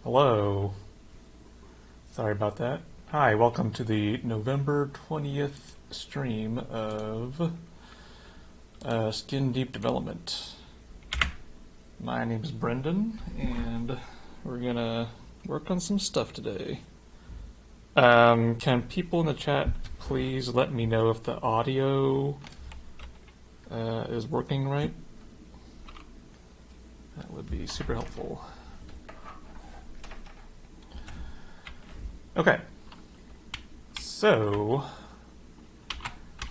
Hello. Sorry about that. Hi, welcome to the November 20th stream of Skin Deep Development. My name is Brendan, and we're gonna work on some stuff today. Can people in the chat please let me know if the audio is working right? That would be super helpful. Okay, so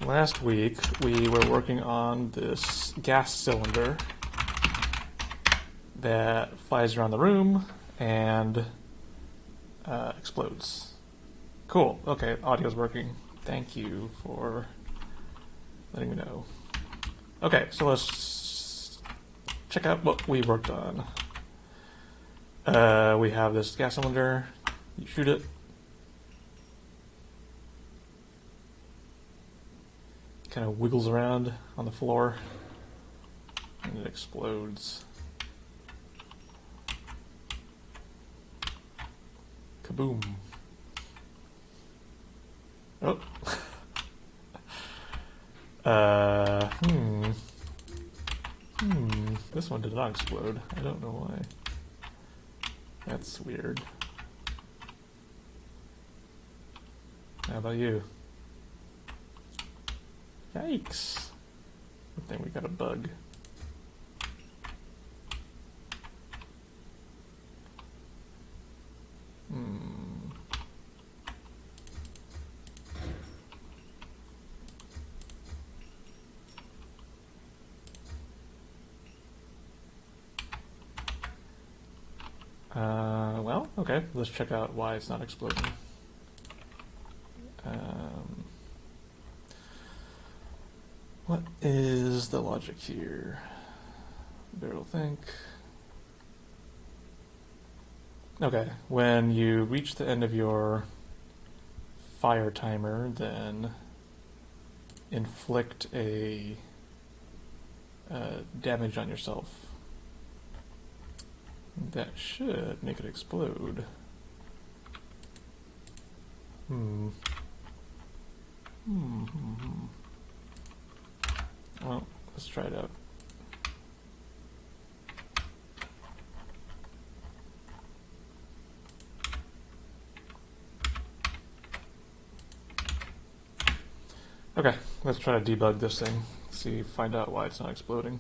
last week we were working on this gas cylinder that flies around the room and explodes. Cool, okay, audio's working. Thank you for letting me know. Okay, so let's check out what we worked on. We have this gas cylinder, you shoot it. Kind of wiggles around on the floor and it explodes. Kaboom. Oh. This one did not explode. I don't know why. That's weird. How about you? Yikes. Good thing we got a bug. Well, okay, let's check out why it's not exploding. What is the logic here? Better think. Okay, when you reach the end of your fire timer, then inflict a damage on yourself. That should make it explode. Well, let's try it out. Okay, let's try to debug this thing. Find out why it's not exploding.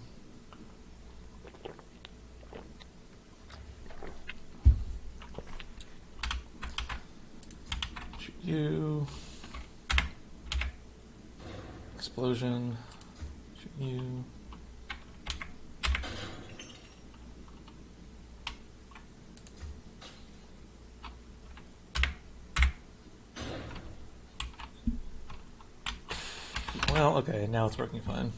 Shoot you. Explosion. Shoot you. Well, okay, now it's working fine.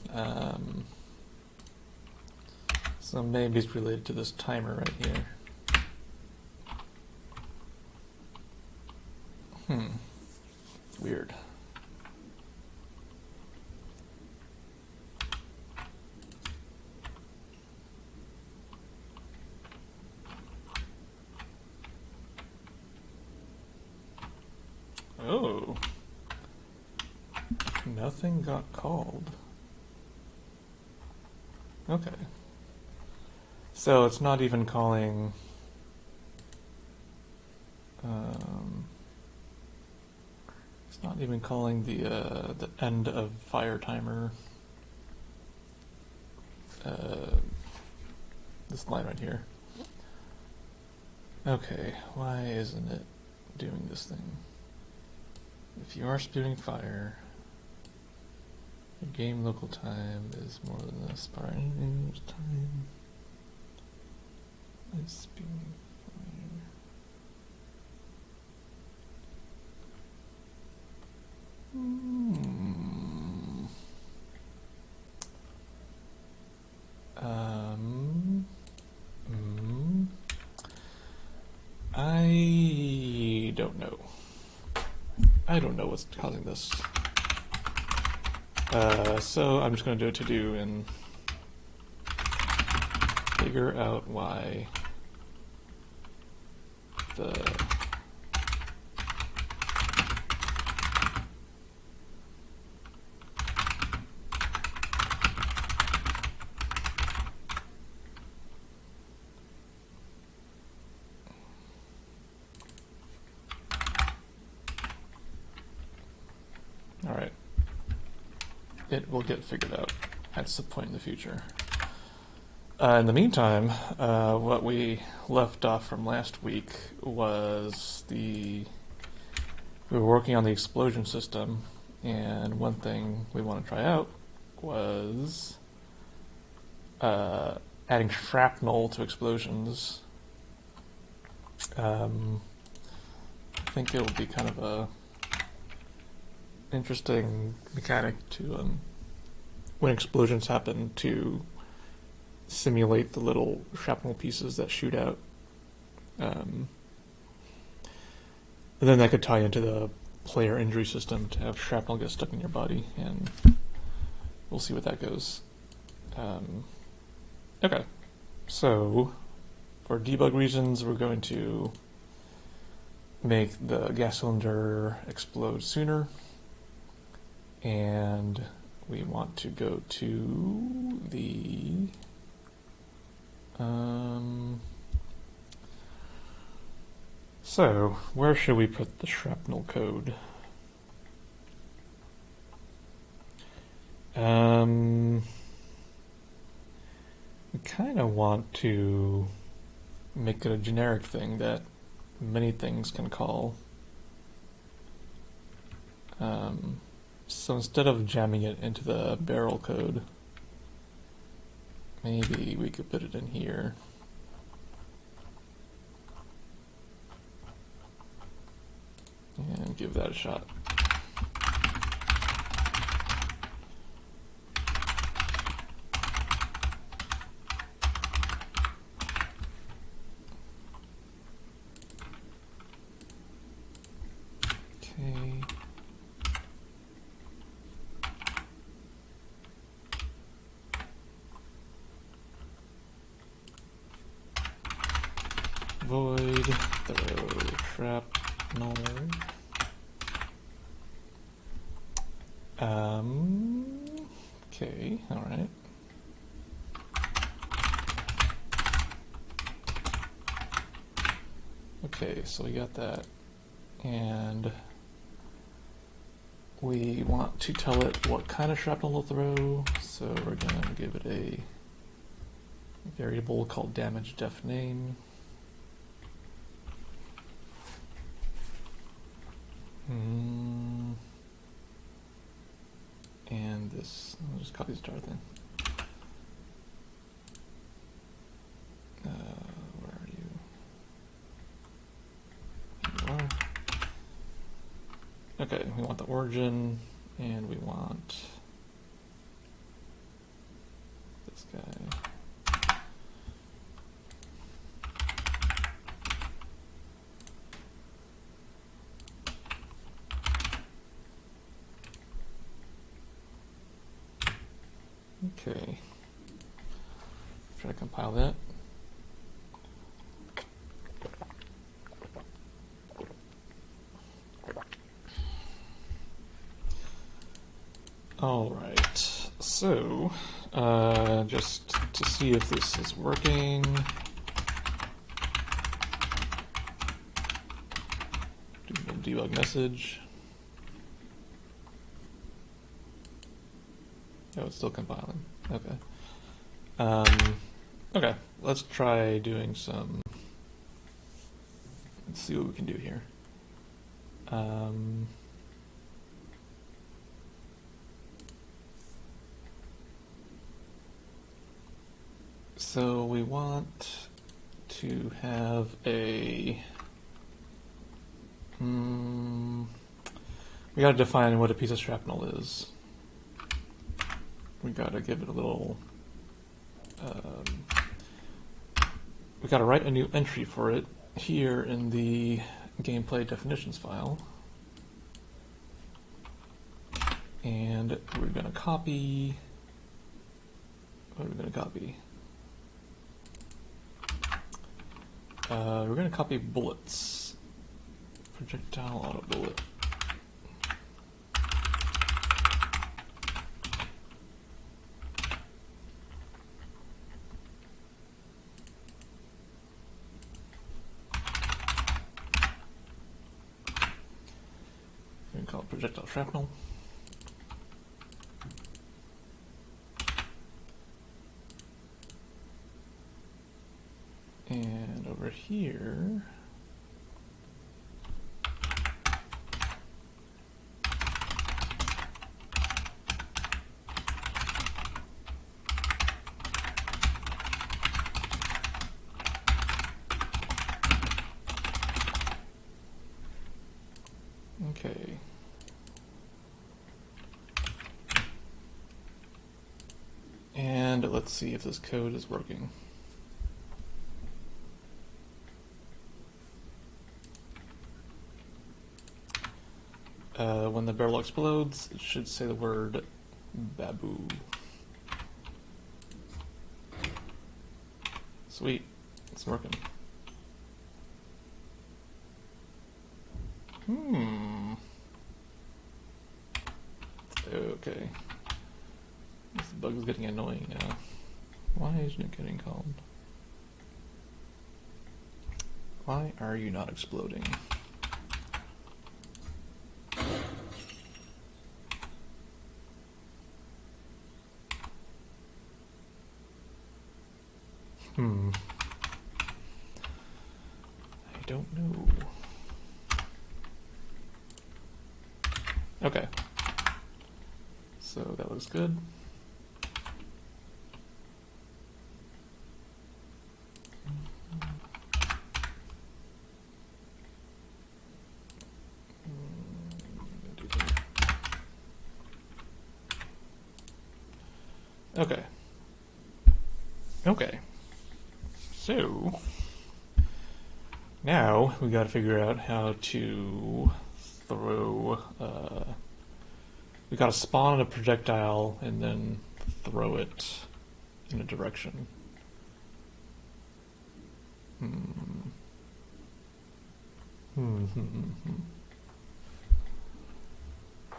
So maybe it's related to this timer right here. Weird. Oh. Nothing got called. Okay. So it's not even calling the end of fire timer. This line right here. Okay, why isn't it doing this thing? If you are spewing fire, your game local time is more than this. Time is spewing fire. I don't know. I don't know what's causing this. So I'm just going to do a to-do and figure out why the all right. It will get figured out at some point in the future. In the meantime, what we left off from last week was we were working on the explosion system, and one thing we want to try out was adding shrapnel to explosions. I think it will be kind of a interesting mechanic to, when explosions happen, to simulate the little shrapnel pieces that shoot out. And then that could tie into the player injury system to have shrapnel get stuck in your body, and we'll see what that goes. Okay, so for debug reasons, we're going to make the gas cylinder explode sooner, and we want to go to the so where should we put the shrapnel code? We kind of want to make it a generic thing that many things can call. So instead of jamming it into the barrel code, maybe we could put it in here. And give that a shot. Okay. Void throw shrapnel. Okay, all right. Okay, so we got that, and we want to tell it what kind of shrapnel to throw, so we're going to give it a variable called damage def name. And this, I'll just copy the star thing. Where are you? Here you are. Okay, we want the origin, and we want this guy. Okay. Try to compile that. All right. So, just to see if this is working. Do a debug message. Oh, it's still compiling. Okay. Okay, let's try doing some. Let's see what we can do here. So we want to have a. We gotta define what a piece of shrapnel is. We gotta give it a little. We gotta write a new entry for it here in the gameplay definitions file. And we're gonna copy. What are we gonna copy? We're going to copy bullets. Projectile auto bullet. We can call it projectile shrapnel. And over here, okay. And let's see if this code is working. When the barrel explodes, it should say the word babu. Sweet, it's working. Okay. This bug is getting annoying now. Why isn't it getting called? Why are you not exploding? I don't know. Okay. So that looks good. Okay. Okay. So now we got to figure out how to throw. We got to spawn a projectile and then throw it in a direction.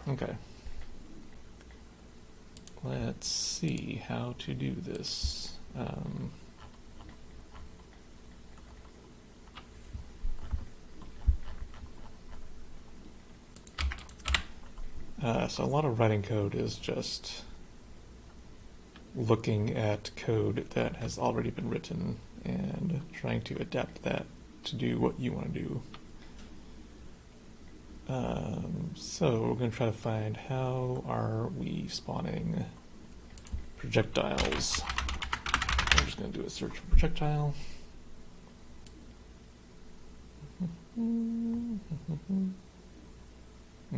Okay. Let's see how to do this. So a lot of writing code is just looking at code that has already been written and trying to adapt that to do what you want to do. So we're going to try to find how are we spawning projectiles. I'm just going to do a search for projectile.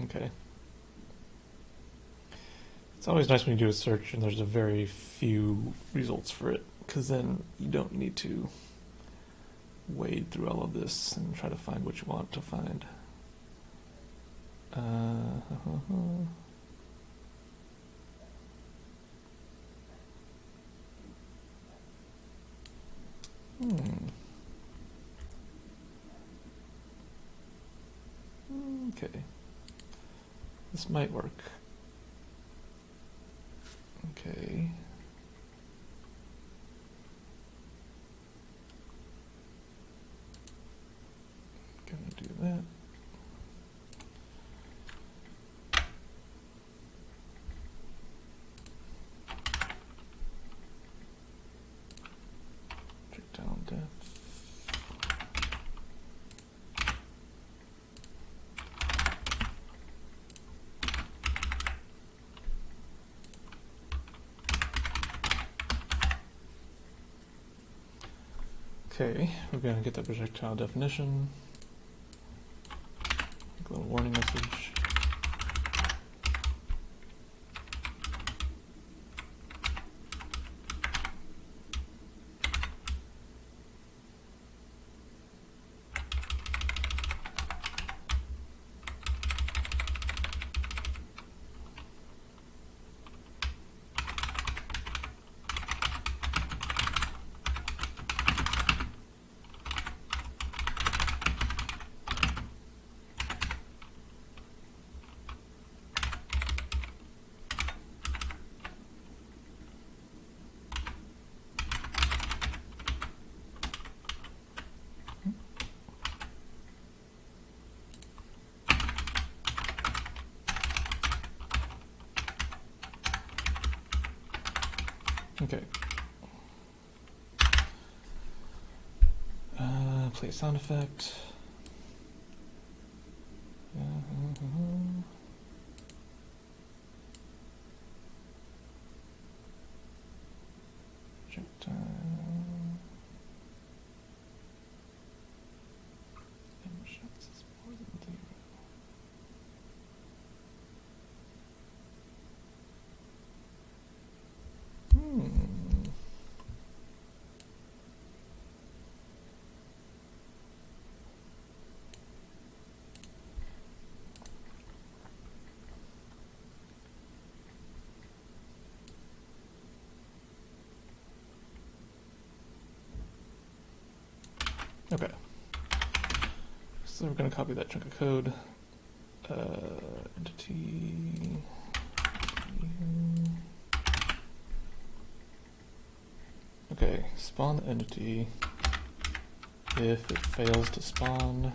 Okay. It's always nice when you do a search and there's a very few results for it, because then you don't need to wade through all of this and try to find what you want to find. Okay. This might work. Okay. Gonna do that. Check down depth. Okay, we're going to get the projectile definition. Make a little warning message. play a sound effect. Projectile. Emissions is more than 0. Okay, so we're going to copy that chunk of code. Entity. Okay, spawn the entity. If it fails to spawn,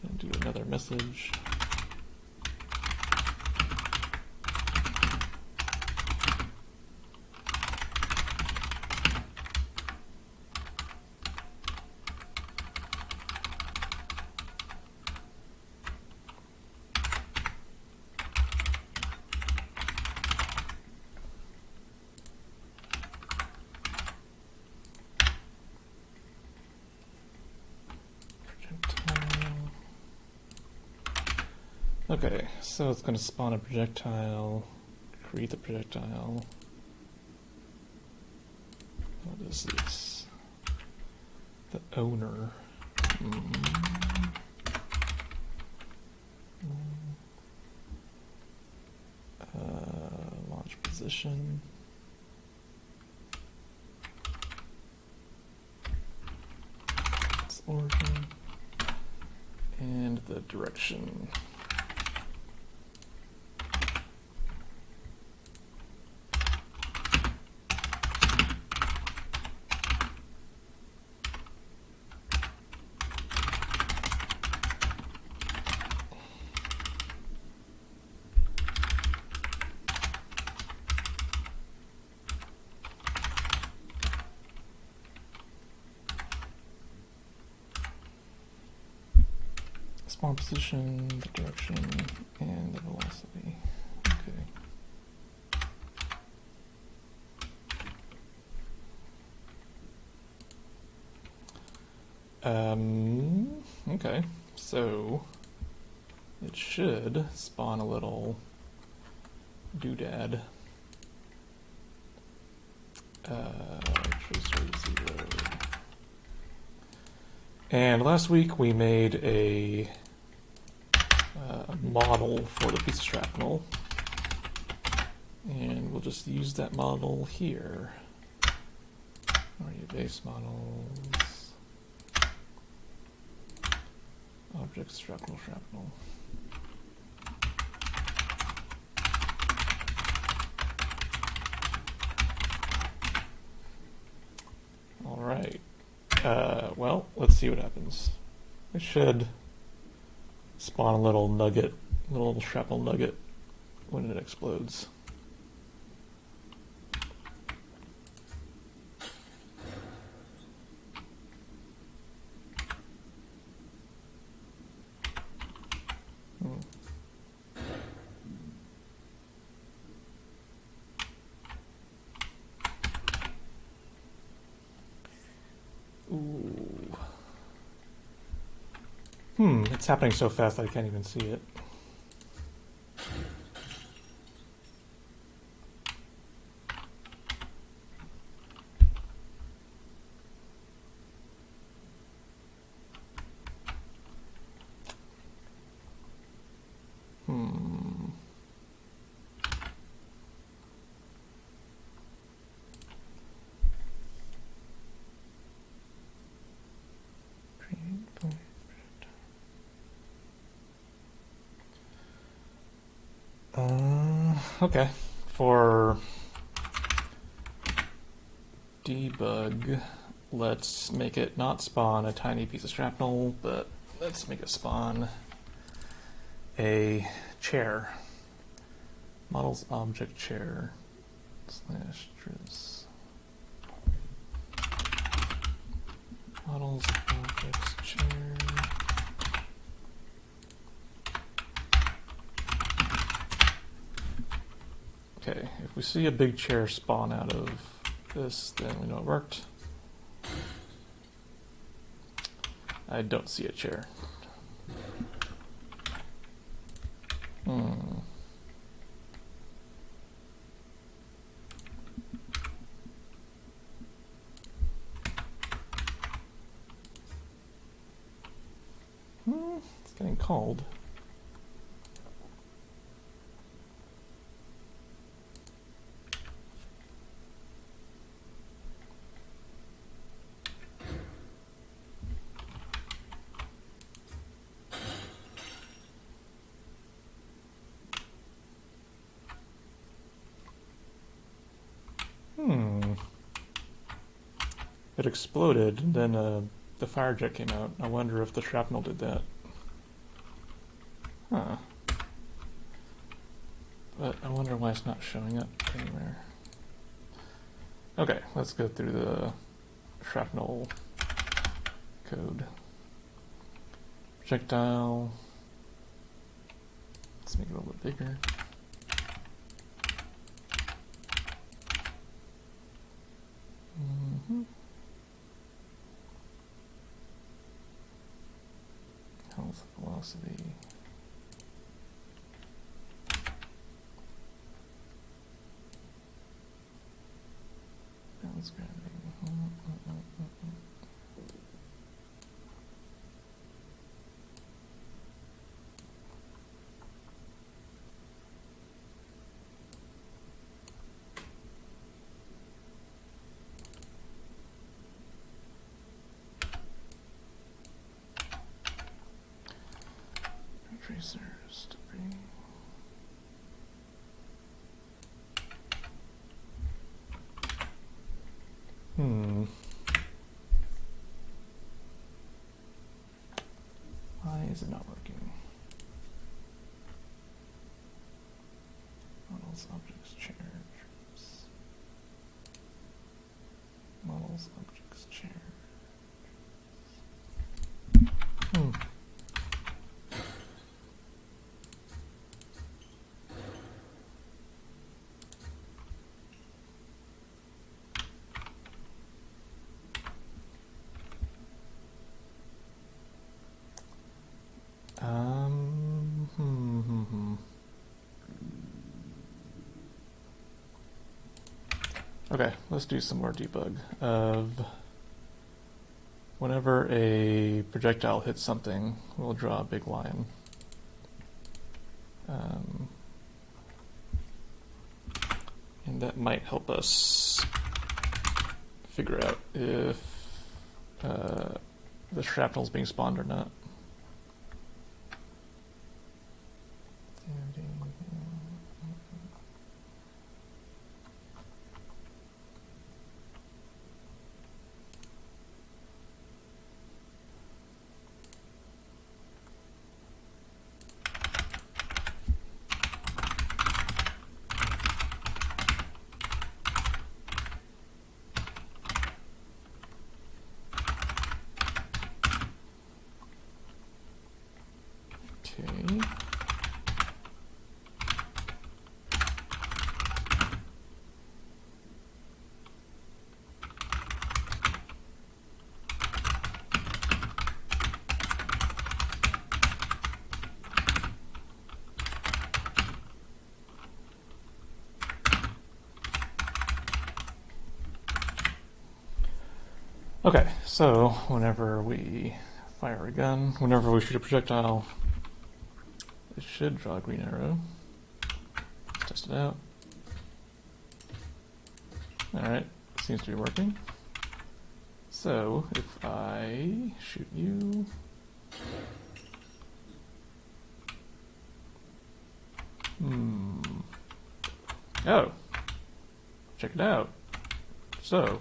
and do another message. Okay, so it's going to spawn a projectile, create the projectile. What is this? The owner. Launch position. Its origin. And the direction. Spawn position, the direction, and the velocity. Okay. Okay, so it should spawn a little doodad. Tracer 0. And last week we made a model for the piece of shrapnel, and we'll just use that model here. Where are your base models? Objects, shrapnel. All right. Well, let's see what happens. It should spawn a little nugget, little shrapnel nugget when it explodes. It's happening so fast that I can't even see it. Okay, for debug, let's make it not spawn a tiny piece of shrapnel, but let's make it spawn a chair. Models object chair / tris. Model Models, objects, chair. Okay, if we see a big chair spawn out of this, then we know it worked. I don't see a chair. It's getting cold. It exploded, and then the fire jet came out. I wonder if the shrapnel did that. Huh. But I wonder why it's not showing up anywhere. Okay, let's go through the shrapnel code. Projectile. Let's make it a little bit bigger. Health, velocity. Balance gravity. Tracers, debris. Why is it not working? Models, objects, chairs. Models, objects, chairs. Okay, let's do some more debug of whenever a projectile hits something, we'll draw a big line. And that might help us figure out if the shrapnel is being spawned or not. Okay, so whenever we fire a gun, whenever we shoot a projectile, it should draw a green arrow. Let's test it out. Alright, seems to be working. So if I shoot you, oh, check it out. So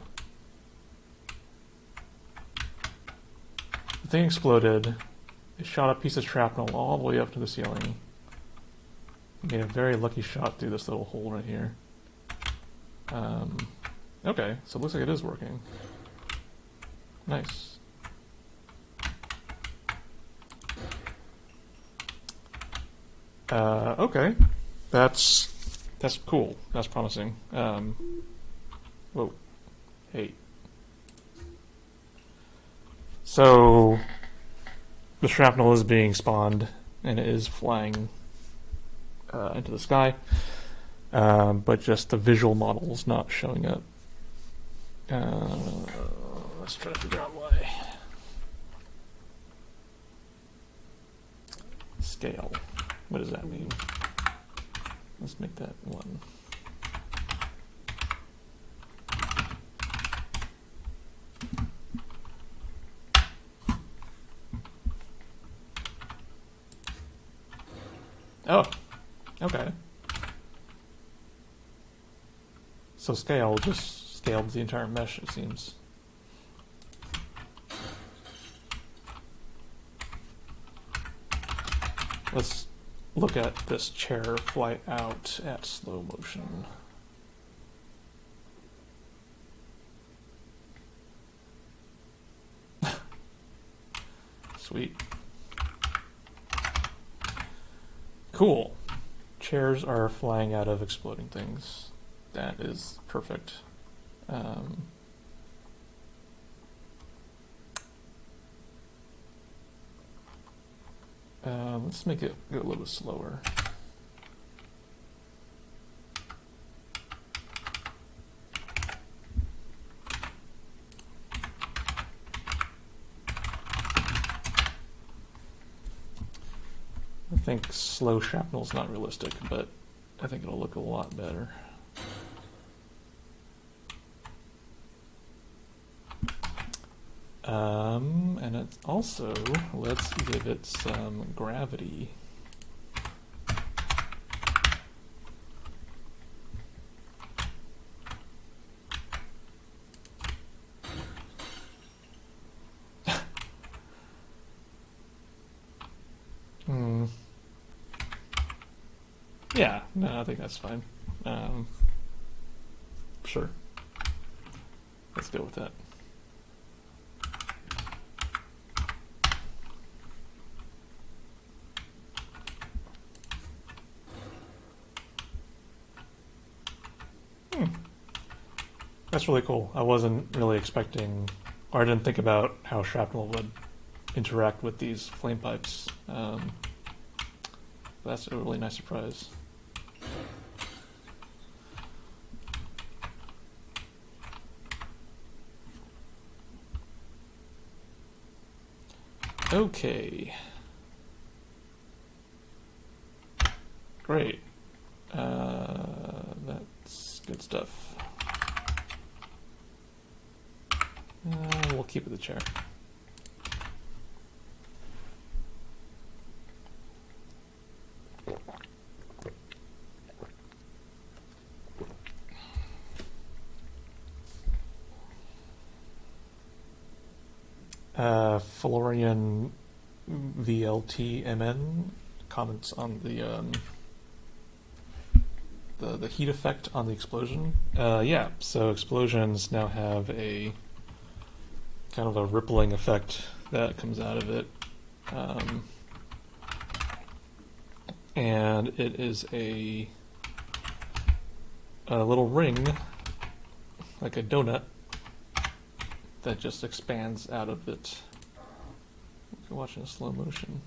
the thing exploded. It shot a piece of shrapnel all the way up to the ceiling. Made a very lucky shot through this little hole right here. Okay, so it looks like it is working. Nice. Okay. That's cool. That's promising. Whoa. Hey. So the shrapnel is being spawned and it is flying into the sky, but just the visual model is not showing up. Let's try to figure out why. Scale. What does that mean? Let's make that 1. Oh, okay. So scale just scaled the entire mesh, it seems. Let's look at this chair fly out at slow motion. Sweet. Cool. Chairs are flying out of exploding things. That is perfect. Let's make it go a little bit slower. I think slow shrapnel is not realistic, but I think it'll look a lot better. And it's also, let's give it some gravity. Yeah, no, I think that's fine. Sure. Let's go with that. That's really cool. I wasn't really expecting, or I didn't think about how shrapnel would interact with these flame pipes. That's a really nice surprise. Okay. Great. That's good stuff. We'll keep it the chair. Florian VLTMN comments on the heat effect on the explosion. Yeah, so explosions now have a kind of a rippling effect that comes out of it. And it is a little ring, like a donut, that just expands out of it. You can watch it in slow motion.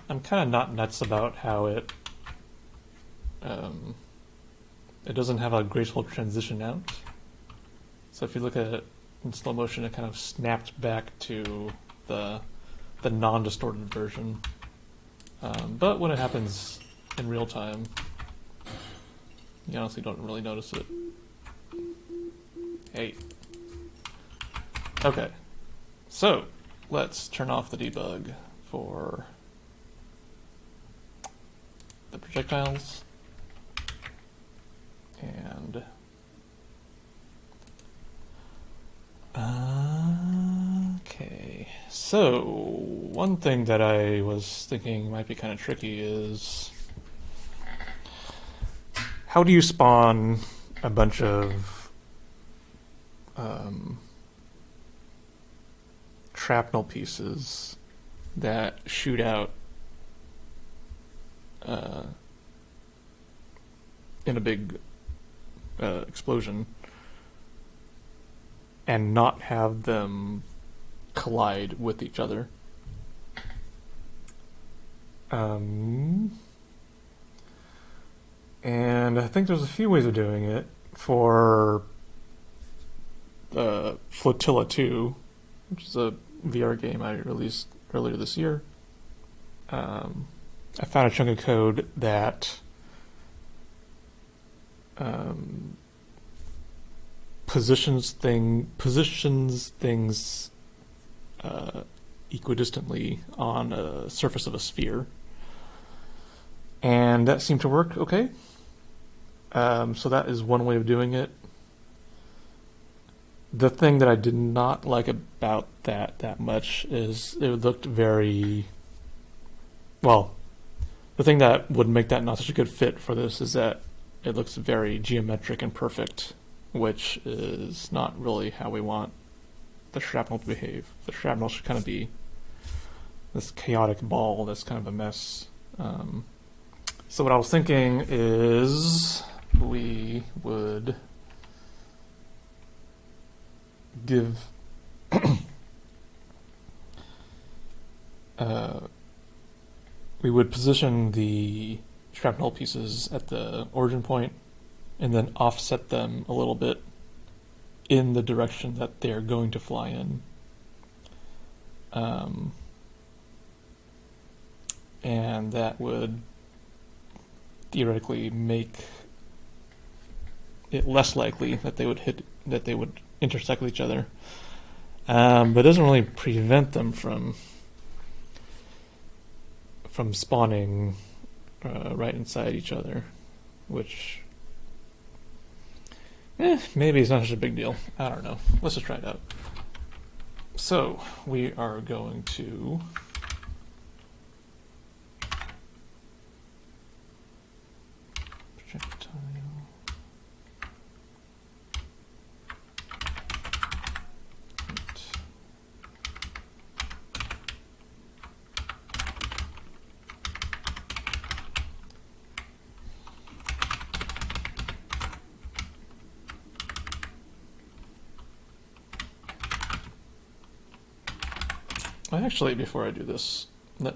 I'm kind of not nuts about how it doesn't have a graceful transition out. So if you look at it in slow motion, it kind of snapped back to the non-distorted version. But when it happens in real time, you honestly don't really notice it. Hey. Okay. So, let's turn off the debug for the projectiles. And okay, so one thing that I was thinking might be kind of tricky is how do you spawn a bunch of shrapnel pieces that shoot out in a big explosion and not have them collide with each other? And I think there's a few ways of doing it. For Flotilla 2, which is a VR game I released earlier this year, I found a chunk of code that positions things equidistantly on a surface of a sphere, and that seemed to work okay. So that is one way of doing it. The thing that I did not like about that much is it looked very well. The thing that would make that not such a good fit for this is that it looks very geometric and perfect, which is not really how we want the shrapnel to behave. The shrapnel should kind of be this chaotic ball that's kind of a mess. So what I was thinking is we would give we would position the shrapnel pieces at the origin point and then offset them a little bit in the direction that they're going to fly in. And that would theoretically make it less likely that they would intersect with each other. But it doesn't really prevent them from spawning right inside each other, which maybe it's not such a big deal. I don't know. Let's just try it out. So we are going to projectile. Actually, before I do this, I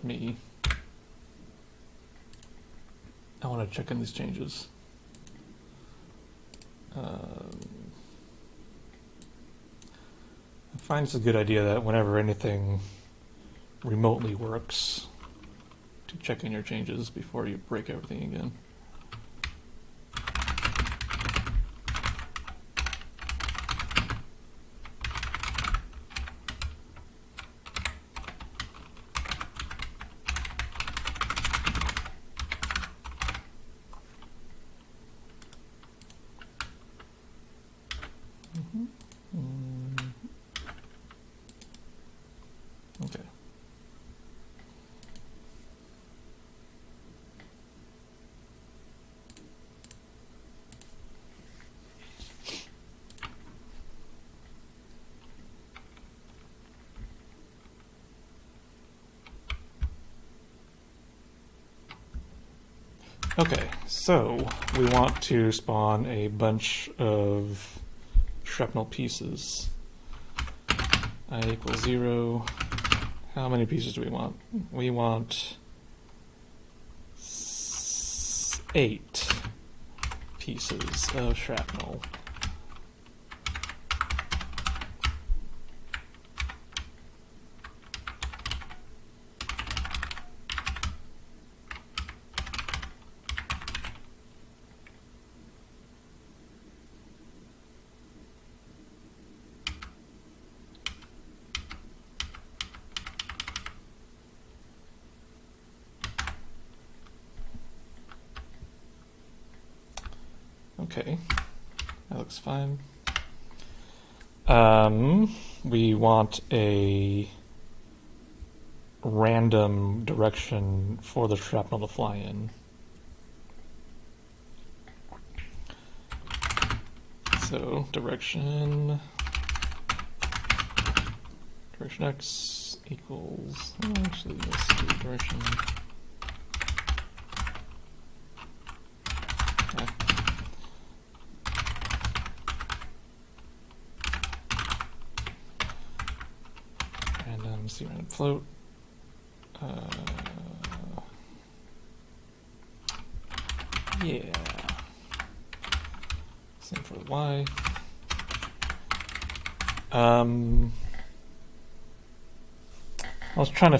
want to check in these changes. I find it's a good idea that whenever anything remotely works, to check in your changes before you break everything again. Okay. Okay, so we want to spawn a bunch of shrapnel pieces. I equals 0. How many pieces do we want? We want 8 pieces of shrapnel. Okay, that looks fine. We want a random direction for the shrapnel to fly in. So direction x equals, actually let's do direction random, see random float. Yeah. Same for the Y. I was trying to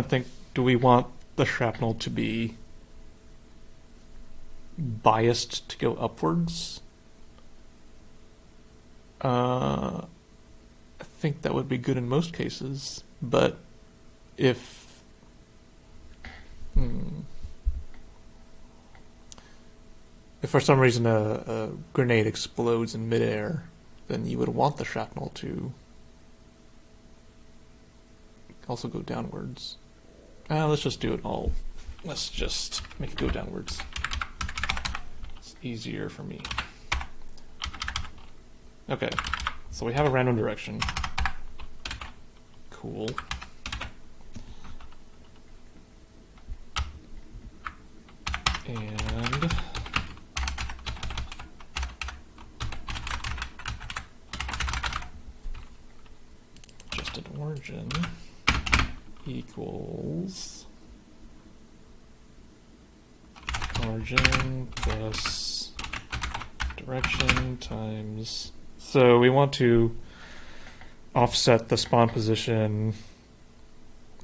think, do we want the shrapnel to be biased to go upwards? I think that would be good in most cases, but if for some reason a grenade explodes in midair, then you would want the shrapnel to also go downwards. Let's just do it all. Let's just make it go downwards. It's easier for me. Okay, so we have a random direction. Cool. And just an origin equals origin plus direction times. So we want to offset the spawn position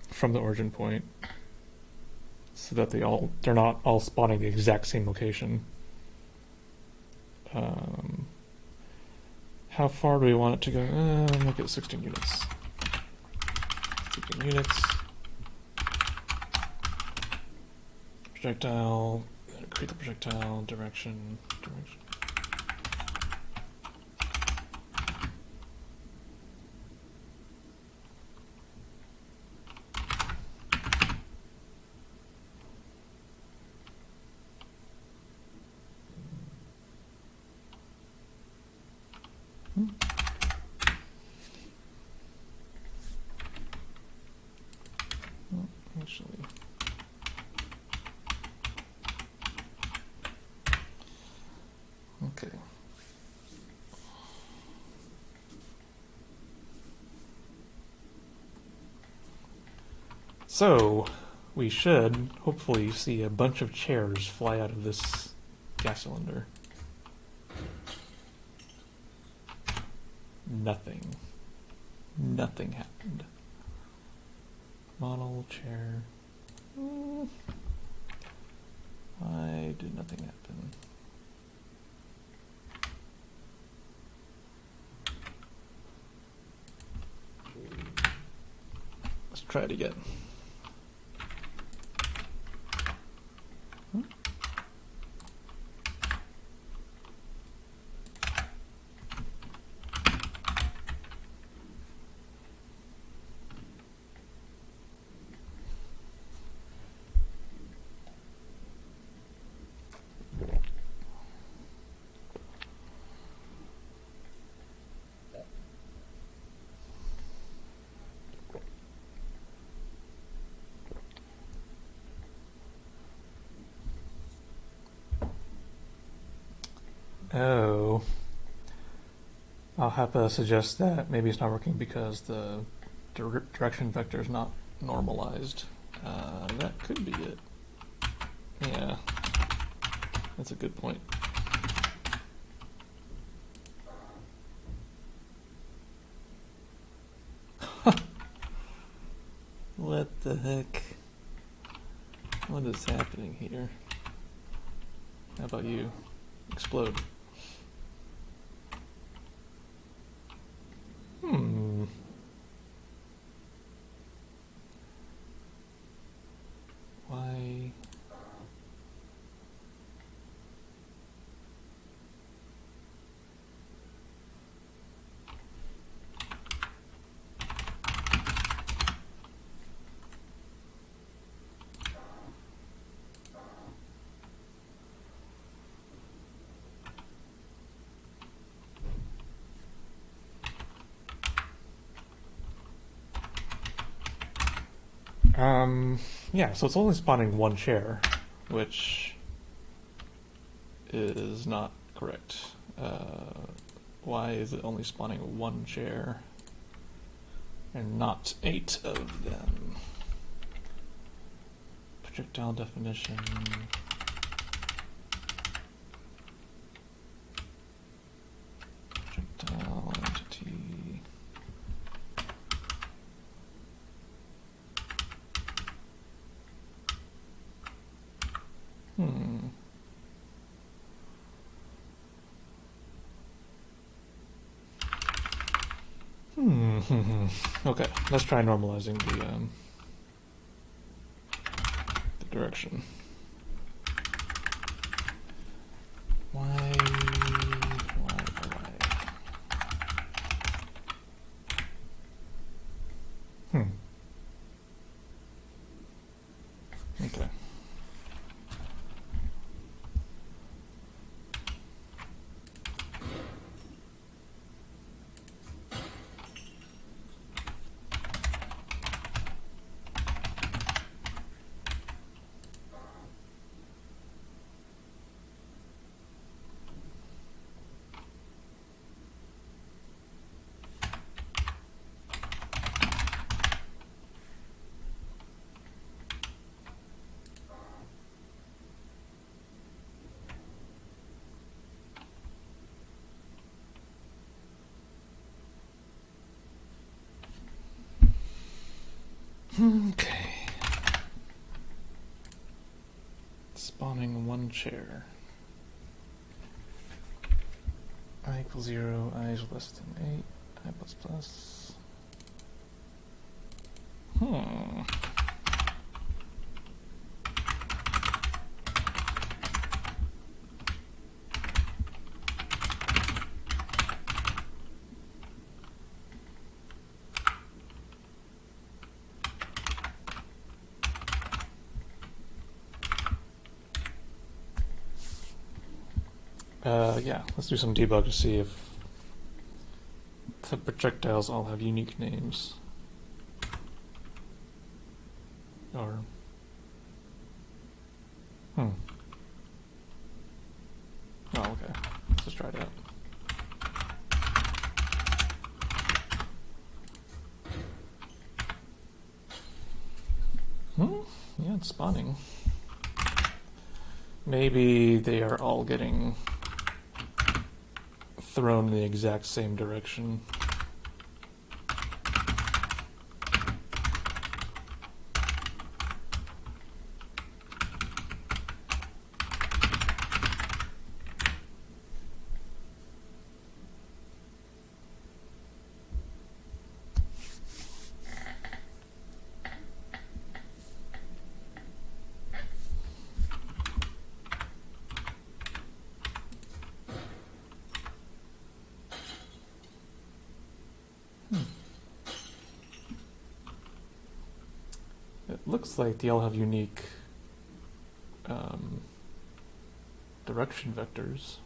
from the origin point so that they're not all spawning the exact same location. How far do we want it to go? Make it 16 units. 16 units. Projectile, create the projectile, direction. Actually, okay. So we should hopefully see a bunch of chairs fly out of this gas cylinder. Nothing happened. Model chair. Why did nothing happen? Let's try it again. Oh, I'll have to suggest that maybe it's not working because the direction vector is not normalized. That could be it. Yeah, that's a good point. What the heck? What is happening here? How about you? Explode. Why? Yeah, so it's only spawning one chair, which is not correct. Why is it only spawning one chair and not 8 of them? Projectile definition. Projectile entity. Okay, let's try normalizing the direction. Why? Okay. Okay. Spawning one chair. I equals 0, I is less than 8, I plus plus. Yeah, let's do some debug to see if the projectiles all have unique names. Or... Oh, okay. Let's just try it out. Yeah, it's spawning. Maybe they are all getting thrown in the exact same direction. It looks like they all have unique direction vectors.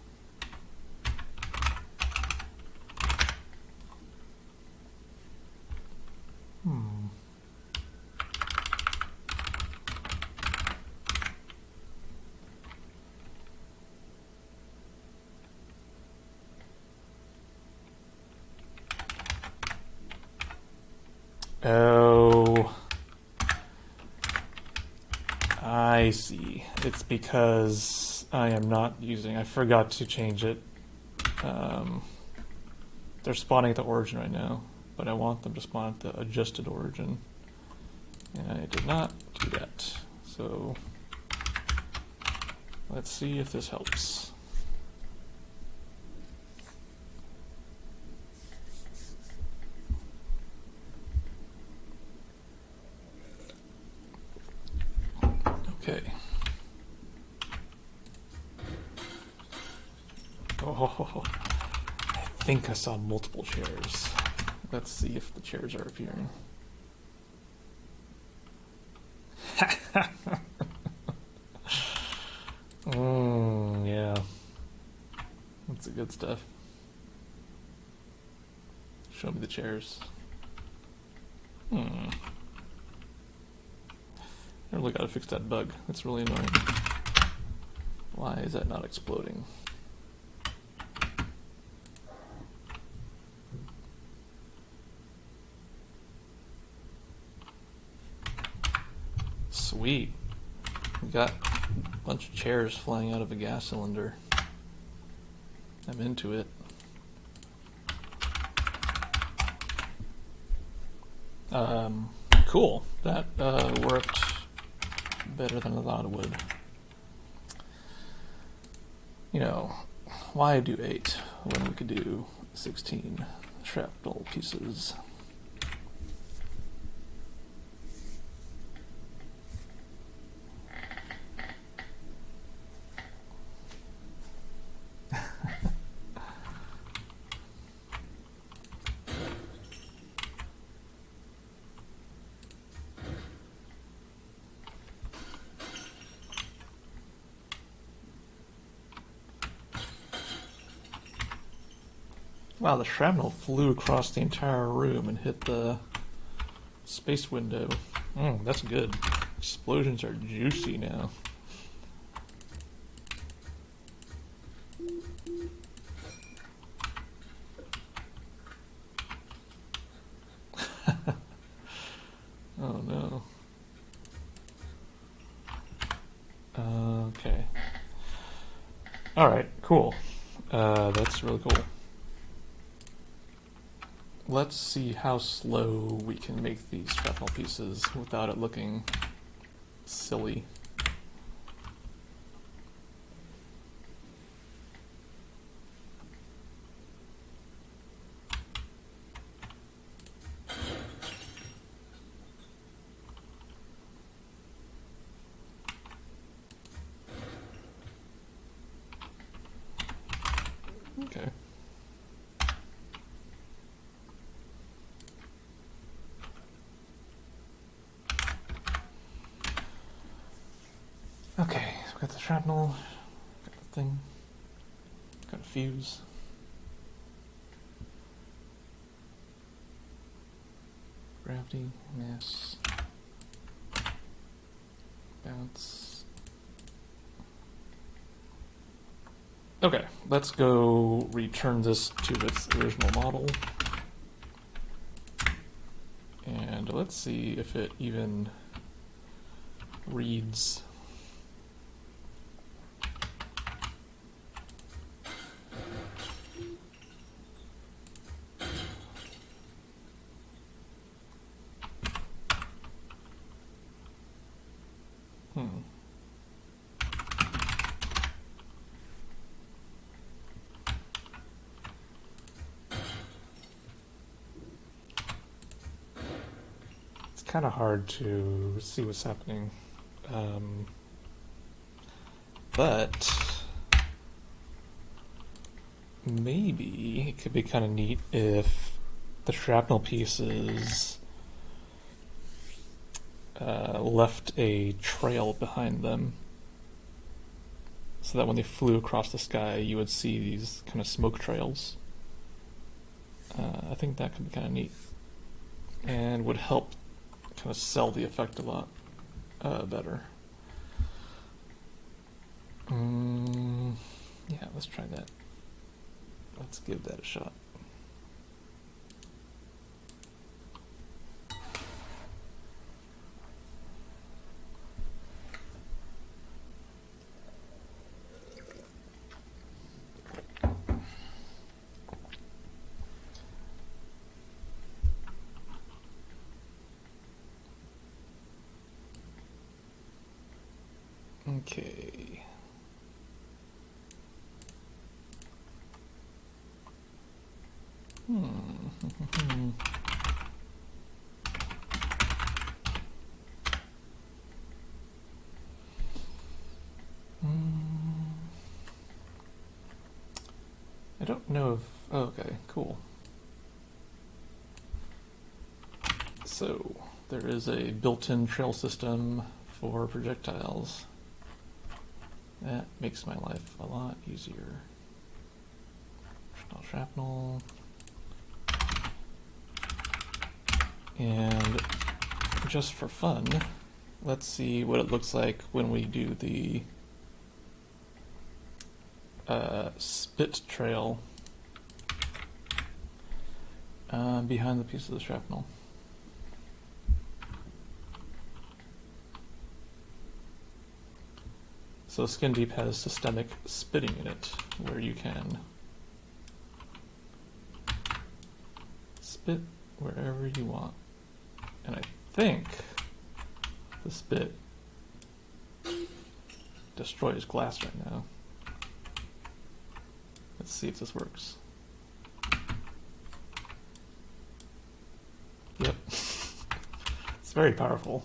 Oh, I see. It's because I am not using, I forgot to change it. They're spawning at the origin right now, but I want them to spawn at the adjusted origin. And I did not do that. So let's see if this helps. Okay. Oh, I think I saw multiple chairs. Let's see if the chairs are appearing. Yeah. That's the good stuff. Show me the chairs. I really gotta fix that bug. That's really annoying. Why is that not exploding? Sweet. We got a bunch of chairs flying out of a gas cylinder. I'm into it. Cool. That worked better than I thought it would. You know, why do 8 when we could do 16 shrapnel pieces? Wow, the shrapnel flew across the entire room and hit the space window. That's good. Explosions are juicy now. Oh no. Okay. Alright, cool. That's really cool. Let's see how slow we can make these shrapnel pieces without it looking silly. Okay. Okay, so we got the shrapnel, got the thing, got a fuse. Gravity, mass, bounce. Okay, let's go return this to its original model. And let's see if it even reads. It's kind of hard to see what's happening, but maybe it could be kind of neat if the shrapnel pieces left a trail behind them, so that when they flew across the sky you would see these kind of smoke trails. I think that could be kind of neat and would help kind of sell the effect a lot better. Yeah, let's try that. Let's give that a shot. Okay. I don't know if... Oh, okay, cool. So, there is a built-in trail system for projectiles. That makes my life a lot easier. Shrapnel. And just for fun, let's see what it looks like when we do the spit trail behind the piece of the shrapnel. So Skin Deep has systemic spitting in it, where you can spit wherever you want. And I think the spit destroys glass right now. Let's see if this works. Yep. It's very powerful.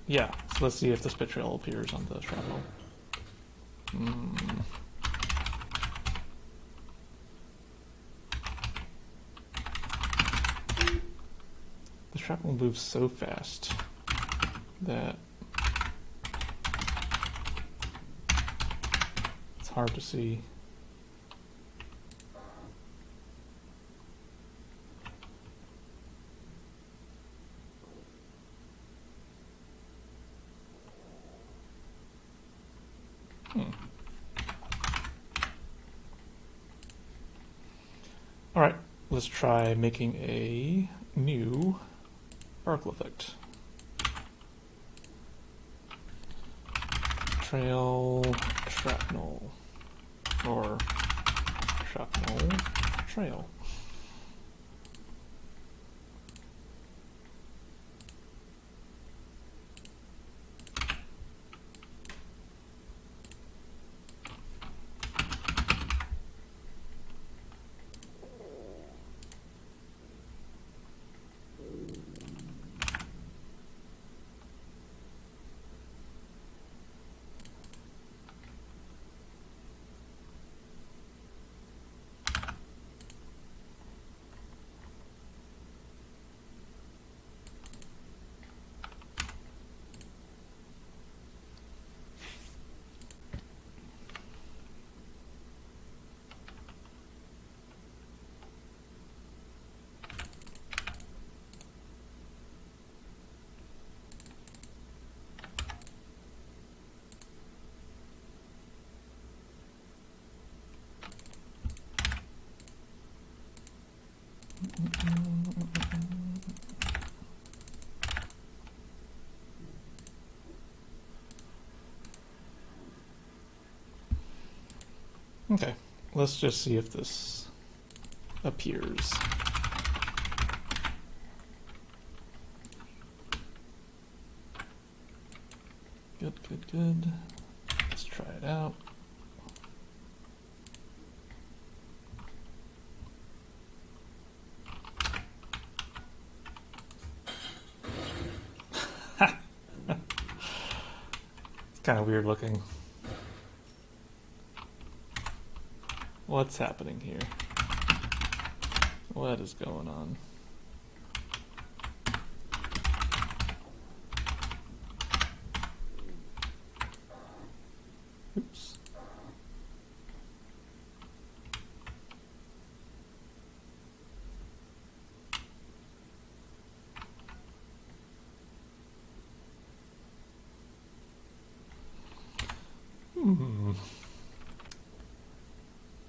Yeah, so let's see if the spit trail appears on the shrapnel. The shrapnel moves so fast that it's hard to see. Alright, let's try making a new particle effect. Trail shrapnel, or shrapnel trail. Okay, let's just see if this appears. Good, good, good. Let's try it out. It's kind of weird looking. What's happening here? What is going on? Oops.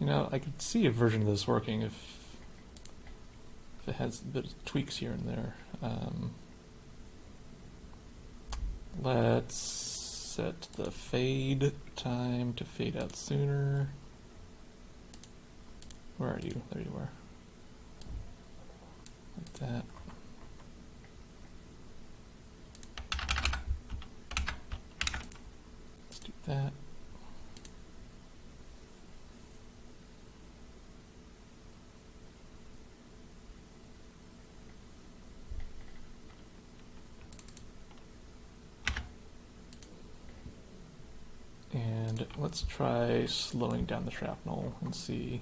You know, I could see a version of this working if it has a bit of tweaks here and there. Let's set the fade time to fade out sooner. Where are you? There you are. Like that. Let's do that. And let's try slowing down the shrapnel and see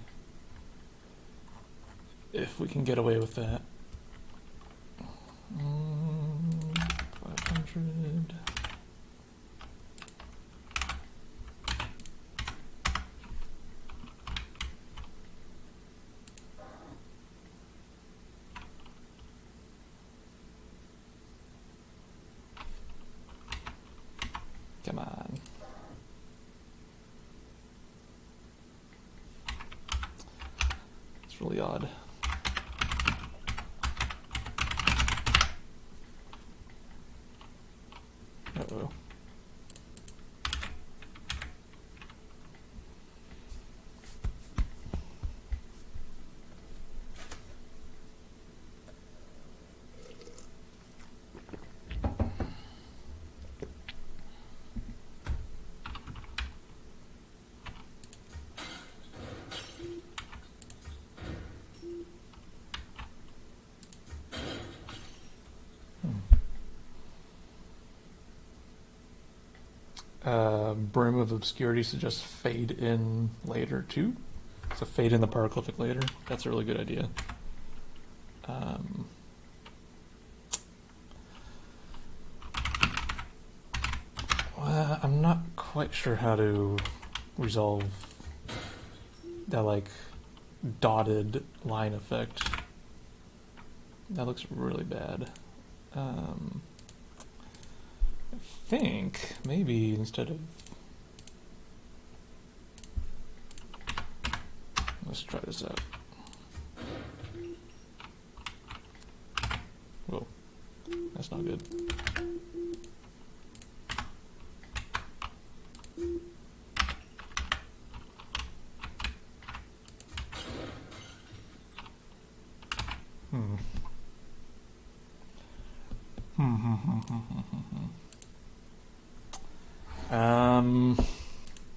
if we can get away with that. 500. It's really odd. Uh-oh. Brim of obscurity suggests fade in later too. So fade in the pyroglyphic later. That's a really good idea. Well, I'm not quite sure how to resolve that like dotted line effect. That looks really bad. I think maybe instead of, let's try this out. Whoa, that's not good.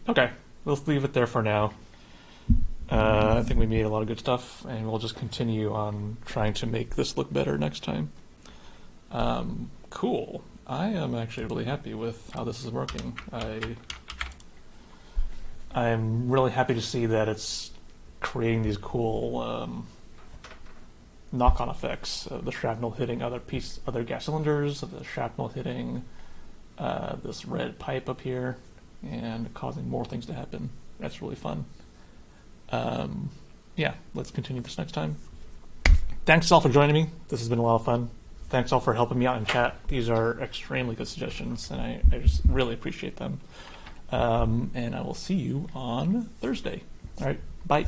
Okay, let's leave it there for now. I think we made a lot of good stuff, and we'll just continue on trying to make this look better next time. Cool. I am actually really happy with how this is working. I'm really happy to see that it's creating these cool knock-on effects of the shrapnel hitting other gas cylinders, of the shrapnel hitting this red pipe up here, and causing more things to happen. That's really fun. Yeah, let's continue this next time. Thanks all for joining me. This has been a lot of fun. Thanks all for helping me out in chat. These are extremely good suggestions, and I just really appreciate them. And I will see you on Thursday. All right, bye.